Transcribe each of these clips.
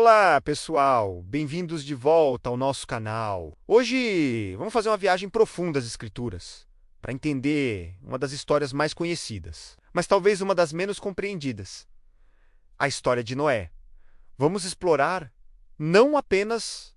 Olá, pessoal! Bem-vindos de volta ao nosso canal. Hoje vamos fazer uma viagem profunda às Escrituras, para entender uma das histórias mais conhecidas, mas talvez uma das menos compreendidas, a história de Noé. Vamos explorar não apenas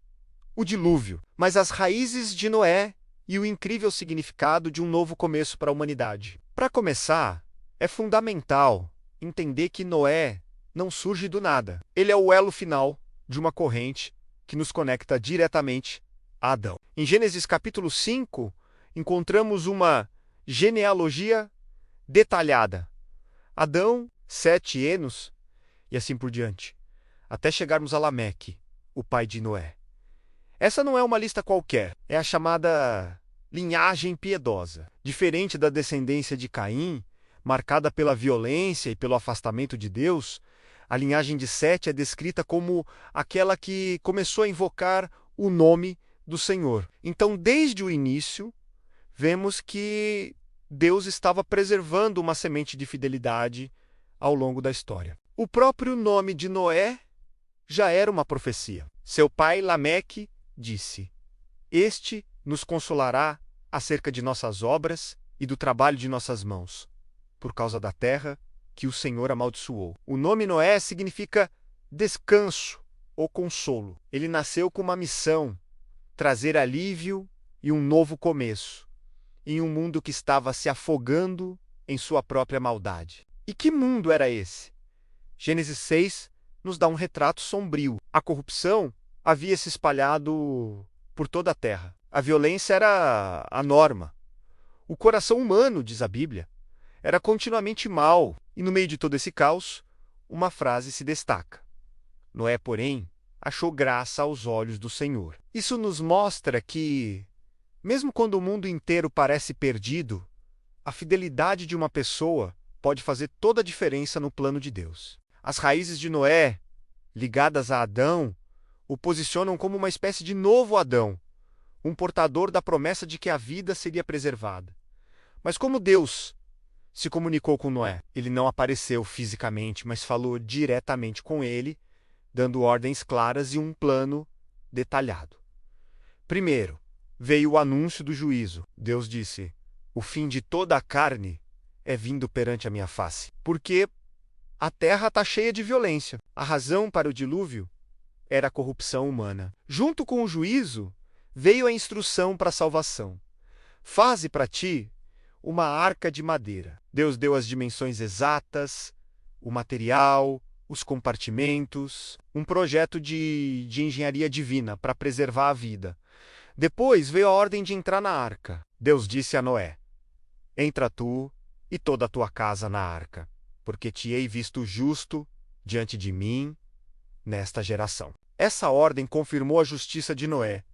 o dilúvio, mas as raízes de Noé e o incrível significado de um novo começo para a humanidade. Para começar, é fundamental entender que Noé não surge do nada. Ele é o elo final de uma corrente que nos conecta diretamente a Adão. Em Gênesis capítulo 5, encontramos uma genealogia detalhada. Adão, Sete, Enos e assim por diante, até chegarmos a Lameque, o pai de Noé. Essa não é uma lista qualquer, é a chamada linhagem piedosa. Diferente da descendência de Caim, marcada pela violência e pelo afastamento de Deus, a linhagem de Sete é descrita como aquela que começou a invocar o nome do Senhor. Então, desde o início, vemos que Deus estava preservando uma semente de fidelidade ao longo da história. O próprio nome de Noé já era uma profecia. Seu pai, Lameque, disse: "Este nos consolará acerca de nossas obras e do trabalho de nossas mãos, por causa da terra que o Senhor amaldiçoou." O nome Noé significa descanso ou consolo. Ele nasceu com uma missão: trazer alívio e um novo começo, em um mundo que estava se afogando em sua própria maldade. E que mundo era esse? Gênesis 6 nos dá um retrato sombrio. A corrupção havia se espalhado por toda a terra. A violência era a norma. O coração humano, diz a Bíblia, era continuamente mau, e no meio de todo esse caos, uma frase se destaca: Noé, porém, achou graça aos olhos do Senhor. Isso nos mostra que, mesmo quando o mundo inteiro parece perdido, a fidelidade de uma pessoa pode fazer toda a diferença no plano de Deus. As raízes de Noé, ligadas a Adão, o posicionam como uma espécie de novo Adão, um portador da promessa de que a vida seria preservada. Mas como Deus se comunicou com Noé? Ele não apareceu fisicamente, mas falou diretamente com ele, dando ordens claras e um plano detalhado. Primeiro, veio o anúncio do juízo. Deus disse: "O fim de toda a carne é vindo perante a minha face, porque a terra está cheia de violência." A razão para o dilúvio era a corrupção humana. Junto com o juízo, veio a instrução para a salvação. "Faze para ti uma arca de madeira." Deus deu as dimensões exatas, o material, os compartimentos, um projeto de engenharia divina para preservar a vida. Depois veio a ordem de entrar na arca. Deus disse a Noé: "Entra tu e toda a tua casa na arca, porque te hei visto justo diante de mim nesta geração." Essa ordem confirmou a justiça de Noé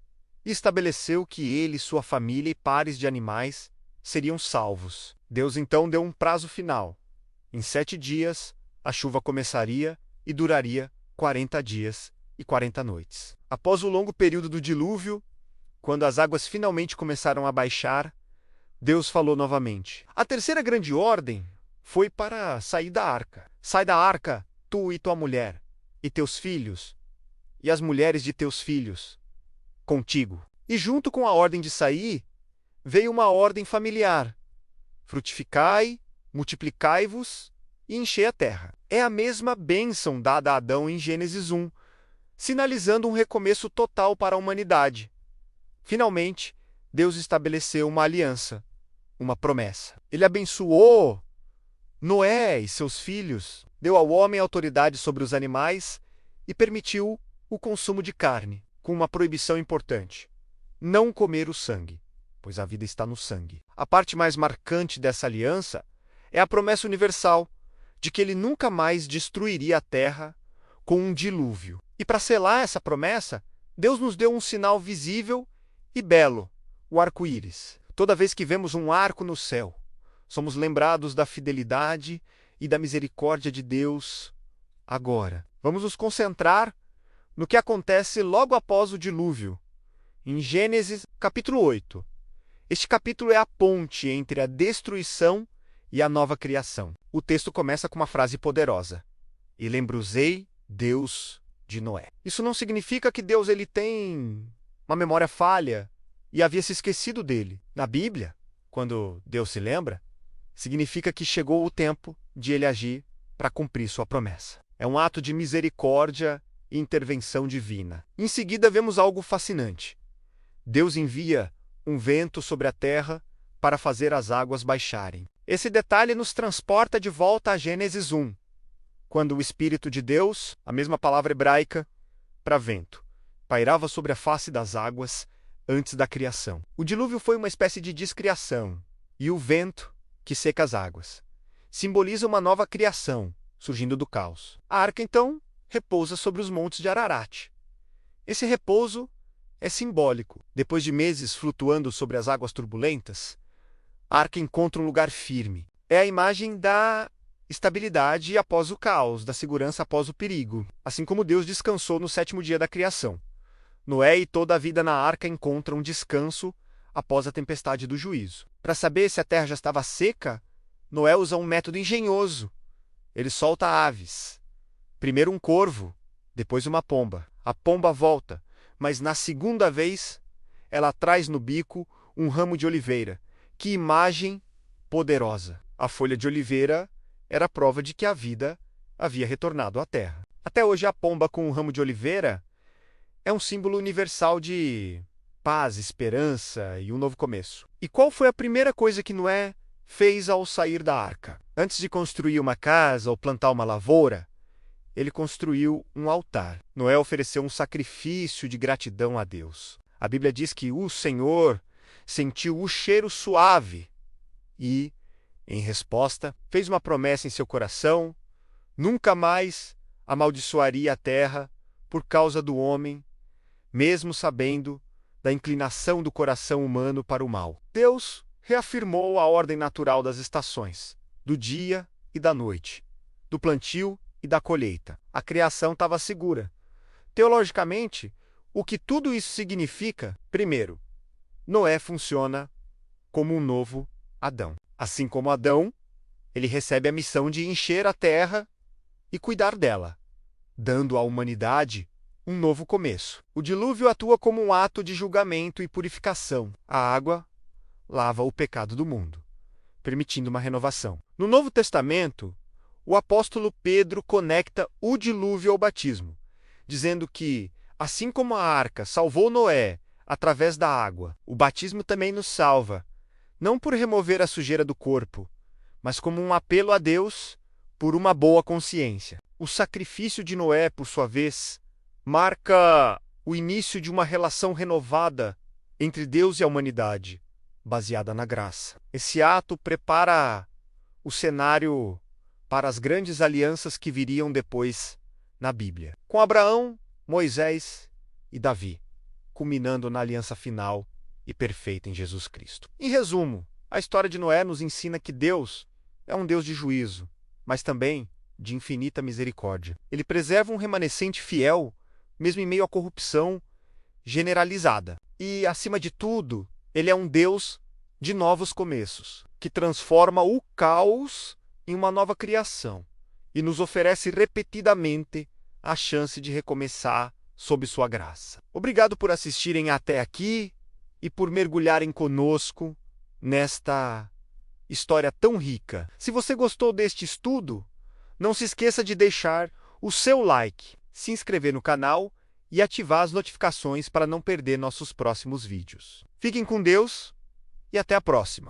e estabeleceu que ele, sua família e pares de animais seriam salvos. Deus então deu um prazo final. Em 7 dias, a chuva começaria e duraria 40 dias e 40 noites. Após o longo período do dilúvio, quando as águas finalmente começaram a baixar, Deus falou novamente. A terceira grande ordem foi para sair da arca. "Sai da arca, tu e tua mulher, e teus filhos, e as mulheres de teus filhos, contigo." E junto com a ordem de sair, veio uma ordem familiar: "Frutificai, multiplicai-vos e enchei a terra." É a mesma bênção dada a Adão em Gênesis 1, sinalizando um recomeço total para a humanidade. Finalmente, Deus estabeleceu uma aliança, uma promessa. Ele abençoou Noé e seus filhos, deu ao homem autoridade sobre os animais e permitiu o consumo de carne, com uma proibição importante: não comer o sangue, pois a vida está no sangue. A parte mais marcante dessa aliança é a promessa universal de que ele nunca mais destruiria a terra com um dilúvio. E para selar essa promessa, Deus nos deu um sinal visível e belo: o arco-íris. Toda vez que vemos um arco no céu, somos lembrados da fidelidade e da misericórdia de Deus. Agora, vamos nos concentrar no que acontece logo após o dilúvio, em Gênesis capítulo 8. Este capítulo é a ponte entre a destruição e a nova criação. O texto começa com uma frase poderosa: "E lembrosei Deus de Noé. Isso não significa que Deus tem uma memória falha e havia se esquecido dele. Na Bíblia, quando Deus se lembra, significa que chegou o tempo de ele agir para cumprir sua promessa. É um ato de misericórdia e intervenção divina. Em seguida, vemos algo fascinante. Deus envia um vento sobre a terra para fazer as águas baixarem. Esse detalhe nos transporta de volta a Gênesis 1, quando o Espírito de Deus, a mesma palavra hebraica para vento, pairava sobre a face das águas antes da criação. O dilúvio foi uma espécie de descriação, e o vento, que seca as águas, simboliza uma nova criação, surgindo do caos. A arca, então, repousa sobre os montes de Ararat. Esse repouso é simbólico. Depois de meses flutuando sobre as águas turbulentas, a arca encontra um lugar firme. É a imagem da estabilidade após o caos, da segurança após o perigo, assim como Deus descansou no 7º dia da criação. Noé e toda a vida na arca encontram descanso após a tempestade do juízo. Para saber se a terra já estava seca, Noé usa um método engenhoso. Ele solta aves. Primeiro um corvo, depois uma pomba. A pomba volta, mas na segunda vez ela traz no bico um ramo de oliveira. Que imagem poderosa! A folha de oliveira era prova de que a vida havia retornado à terra. Até hoje, a pomba com um ramo de oliveira é um símbolo universal de paz, esperança e um novo começo. E qual foi a primeira coisa que Noé fez ao sair da arca? Antes de construir uma casa ou plantar uma lavoura, ele construiu um altar. Noé ofereceu um sacrifício de gratidão a Deus. A Bíblia diz que o Senhor sentiu o cheiro suave e, em resposta, fez uma promessa em seu coração: nunca mais amaldiçoaria a terra por causa do homem, mesmo sabendo da inclinação do coração humano para o mal. Deus reafirmou a ordem natural das estações, do dia e da noite, do plantio e da colheita. A criação estava segura. Teologicamente, o que tudo isso significa? Primeiro, Noé funciona como um novo Adão. Assim como Adão, ele recebe a missão de encher a terra e cuidar dela, dando à humanidade um novo começo. O dilúvio atua como um ato de julgamento e purificação. A água lava o pecado do mundo, permitindo uma renovação. No Novo Testamento, o apóstolo Pedro conecta o dilúvio ao batismo, dizendo que, assim como a arca salvou Noé através da água, o batismo também nos salva, não por remover a sujeira do corpo, mas como um apelo a Deus por uma boa consciência. O sacrifício de Noé, por sua vez, marca o início de uma relação renovada entre Deus e a humanidade, baseada na graça. Esse ato prepara o cenário para as grandes alianças que viriam depois na Bíblia, com Abraão, Moisés e Davi, culminando na aliança final e perfeita em Jesus Cristo. Em resumo, a história de Noé nos ensina que Deus é um Deus de juízo, mas também de infinita misericórdia. Ele preserva um remanescente fiel, mesmo em meio à corrupção generalizada. E, acima de tudo, ele é um Deus de novos começos, que transforma o caos em uma nova criação e nos oferece repetidamente a chance de recomeçar sob sua graça. Obrigado por assistirem até aqui e por mergulharem conosco nesta história tão rica. Se você gostou deste estudo, não se esqueça de deixar o seu like, se inscrever no canal e ativar as notificações para não perder nossos próximos vídeos. Fiquem com Deus e até a próxima!